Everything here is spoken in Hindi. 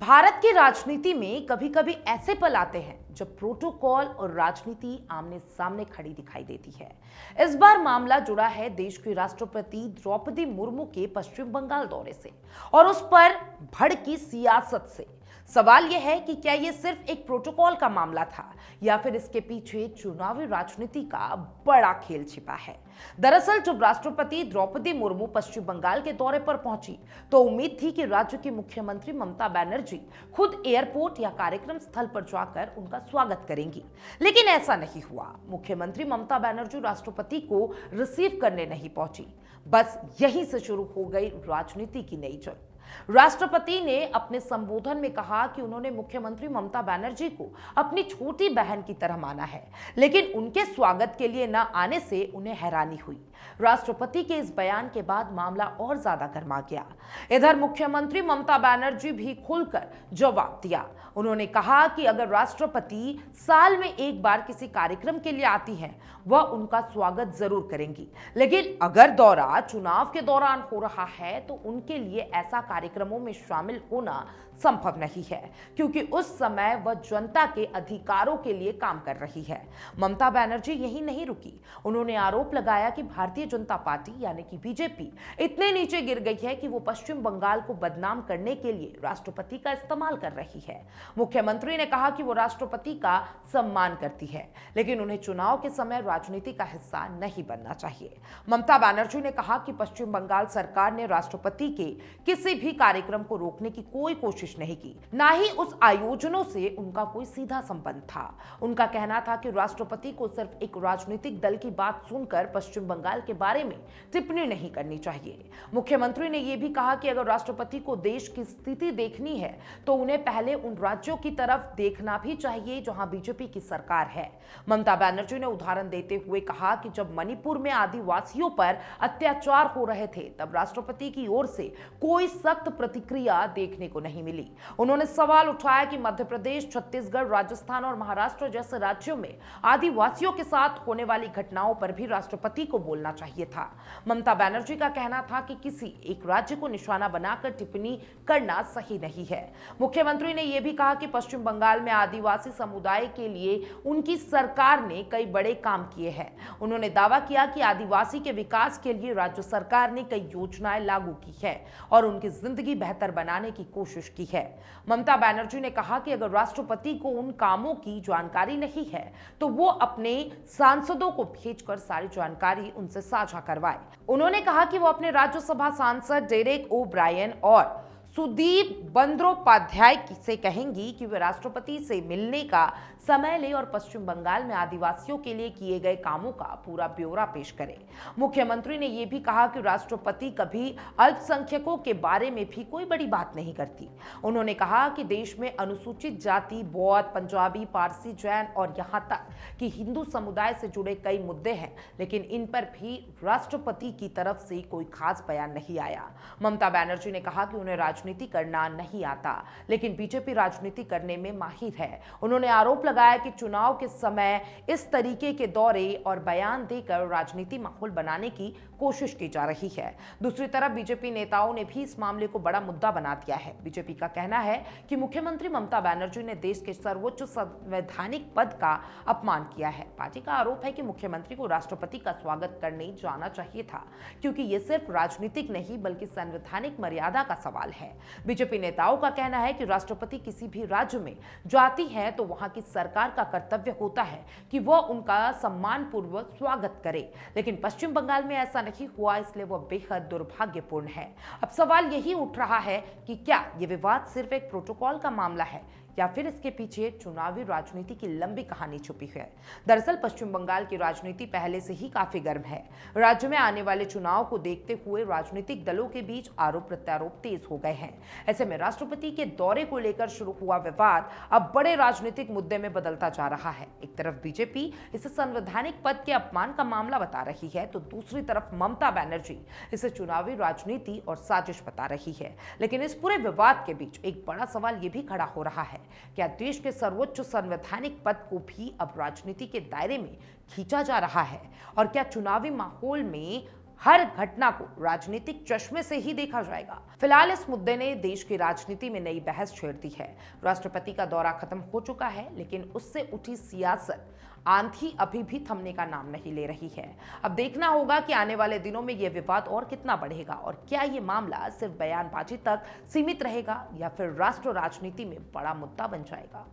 भारत की राजनीति में कभी कभी ऐसे पल आते हैं जब प्रोटोकॉल और राजनीति आमने सामने खड़ी दिखाई देती है। इस बार मामला जुड़ा है देश की राष्ट्रपति द्रौपदी मुर्मू के पश्चिम बंगाल दौरे से और उस पर भड़की सियासत से। सवाल यह है कि क्या यह सिर्फ एक प्रोटोकॉल का मामला था या फिर इसके पीछे चुनावी राजनीति का बड़ा खेल छिपा है। दरअसल जब राष्ट्रपति द्रौपदी मुर्मू पश्चिम बंगाल के दौरे पर पहुंची तो उम्मीद थी कि राज्य की मुख्यमंत्री ममता बनर्जी खुद एयरपोर्ट या कार्यक्रम स्थल पर जाकर उनका स्वागत करेंगी, लेकिन ऐसा नहीं हुआ। मुख्यमंत्री ममता बनर्जी राष्ट्रपति को रिसीव करने नहीं पहुंची। बस यहीं से शुरू हो गई राजनीति की नई जंग। राष्ट्रपति ने अपने संबोधन में कहा कि उन्होंने मुख्यमंत्री ममता बनर्जी को अपनी छोटी बहन की तरह माना है, लेकिन उनके स्वागत के लिए न आने से उन्हें हैरानी हुई। राष्ट्रपति के इस बयान के बाद मामला और ज्यादा गर्मा गया। इधर मुख्यमंत्री ममता बनर्जी भी खुलकर जवाब दिया। उन्होंने कहा कि अगर राष्ट्रपति साल में एक बार किसी कार्यक्रम के लिए आती हैं, वह उनका स्वागत जरूर करेंगी, लेकिन अगर दौरा चुनाव के दौरान हो रहा है तो उनके लिए ऐसा कार्यक्रमों में शामिल होना संभव नहीं है, क्योंकि उस समय वह जनता के अधिकारों के लिए काम कर रही है। ममता बनर्जी यही नहीं रुकी। उन्होंने आरोप लगाया कि भारतीय जनता पार्टी यानी कि बीजेपी इतने नीचे गिर गई है कि वो पश्चिम बंगाल को बदनाम करने के लिए राष्ट्रपति का इस्तेमाल कर रही है। मुख्यमंत्री ने कहा कि वो राष्ट्रपति का सम्मान करती है, लेकिन उन्हें चुनाव के समय राजनीति का हिस्सा नहीं बनना चाहिए। ममता बनर्जी ने कहा कि पश्चिम बंगाल सरकार ने राष्ट्रपति के किसी भी कार्यक्रम को रोकने की कोई कोशिश नहीं की, ना ही उस आयोजनों से उनका कोई सीधा संबंध था। उनका कहना था कि राष्ट्रपति को सिर्फ एक राजनीतिक दल की बात सुनकर पश्चिम बंगाल के बारे में टिप्पणी नहीं करनी चाहिए। मुख्यमंत्री ने यह भी कहा कि अगर राष्ट्रपति को देश की स्थिति देखनी है तो उन्हें पहले उन राज्यों की तरफ देखना भी चाहिए जहां बीजेपी की सरकार है। ममता बनर्जी ने उदाहरण देते हुए कहा कि जब मणिपुर में आदिवासियों पर अत्याचार हो रहे थे तब राष्ट्रपति की ओर से कोई सख्त प्रतिक्रिया देखने को नहीं मिली। उन्होंने सवाल उठाया कि मध्य प्रदेश, छत्तीसगढ़, राजस्थान और महाराष्ट्र जैसे राज्यों में आदिवासियों के साथ होने वाली घटनाओं पर भी राष्ट्रपति को बोलना चाहिए था। ममता बनर्जी का कहना था कि किसी एक राज्य को निशाना बनाकर टिप्पणी करना सही नहीं है। मुख्यमंत्री ने यह भी कहा कि पश्चिम बंगाल में आदिवासी समुदाय के लिए उनकी सरकार ने कई बड़े काम किए हैं। उन्होंने दावा किया कि आदिवासी के विकास के लिए राज्य सरकार ने कई योजनाएं लागू की है और उनकी जिंदगी बेहतर बनाने की कोशिश की है। ममता बनर्जी ने कहा कि अगर राष्ट्रपति को उन कामों की जानकारी नहीं है तो वो अपने सांसदों को भेजकर सारी जानकारी उनसे साझा करवाए। उन्होंने कहा कि वो अपने राज्यसभा सांसद डेरेक ओ ब्रायन और सुदीप बंद्योपाध्याय से कहेंगी कि वे राष्ट्रपति से मिलने का समय ले और पश्चिम बंगाल में आदिवासियों के लिए किए गए कामों का पूरा ब्यौरा पेश करें। मुख्यमंत्री ने यह भी कहा कि राष्ट्रपति कभी अल्पसंख्यकों के बारे में भी कोई बड़ी बात नहीं करती। उन्होंने कहा कि देश में अनुसूचित जाति, बौद्ध, पंजाबी, पारसी, जैन और यहां तक कि हिंदू समुदाय से जुड़े कई मुद्दे हैं, लेकिन इन पर भी राष्ट्रपति की तरफ से कोई खास बयान नहीं आया। ममता बनर्जी ने कहा कि उन्हें राजनीति करना नहीं आता, लेकिन बीजेपी राजनीति करने में माहिर है। उन्होंने आरोप लगाया कि चुनाव के समय इस तरीके के दौरे और बयान देकर राजनीति माहौल बनाने की कोशिश की जा रही है। दूसरी तरफ बीजेपी नेताओं ने भी इस मामले को बड़ा मुद्दा बना दिया है। बीजेपी का कहना है कि मुख्यमंत्री ममता बनर्जी ने देश के सर्वोच्च संवैधानिक पद का अपमान किया है। पार्टी का आरोप है कि मुख्यमंत्री को राष्ट्रपति का स्वागत करने जाना चाहिए था, क्योंकि ये सिर्फ राजनीतिक नहीं बल्कि संवैधानिक मर्यादा का सवाल है। बीजेपी नेताओं का कहना है कि राष्ट्रपति किसी भी राज्य में जाती है तो वहां की सरकार का कर्तव्य होता है कि वह उनका सम्मानपूर्वक स्वागत करे, लेकिन पश्चिम बंगाल में ऐसा नहीं हुआ, इसलिए वह बेहद दुर्भाग्यपूर्ण है। अब सवाल यही उठ रहा है कि क्या यह विवाद सिर्फ एक प्रोटोकॉल का मामला है या फिर इसके पीछे चुनावी राजनीति की लंबी कहानी छुपी है। दरअसल पश्चिम बंगाल की राजनीति पहले से ही काफी गर्म है। राज्य में आने वाले चुनाव को देखते हुए राजनीतिक दलों के बीच आरोप प्रत्यारोप तेज हो गए हैं। ऐसे में राष्ट्रपति के दौरे को लेकर शुरू हुआ विवाद अब बड़े राजनीतिक मुद्दे में बदलता जा रहा है। एक तरफ बीजेपी इसे संवैधानिक पद के अपमान का मामला बता रही है तो दूसरी तरफ ममता बनर्जी इसे चुनावी राजनीति और साजिश बता रही है। लेकिन इस पूरे विवाद के बीच एक बड़ा सवाल यह भी खड़ा हो रहा है, क्या देश के सर्वोच्च संवैधानिक पद को भी अब राजनीति के दायरे में खींचा जा रहा है और क्या चुनावी माहौल में हर घटना को राजनीतिक चश्मे से ही देखा जाएगा। फिलहाल इस मुद्दे ने देश की राजनीति में नई बहस छेड़ दी है। राष्ट्रपति का दौरा खत्म हो चुका है, लेकिन उससे उठी सियासत आंधी अभी भी थमने का नाम नहीं ले रही है। अब देखना होगा कि आने वाले दिनों में यह विवाद और कितना बढ़ेगा और क्या यह मामला सिर्फ बयानबाजी तक सीमित रहेगा या फिर राष्ट्र राजनीति में बड़ा मुद्दा बन जाएगा।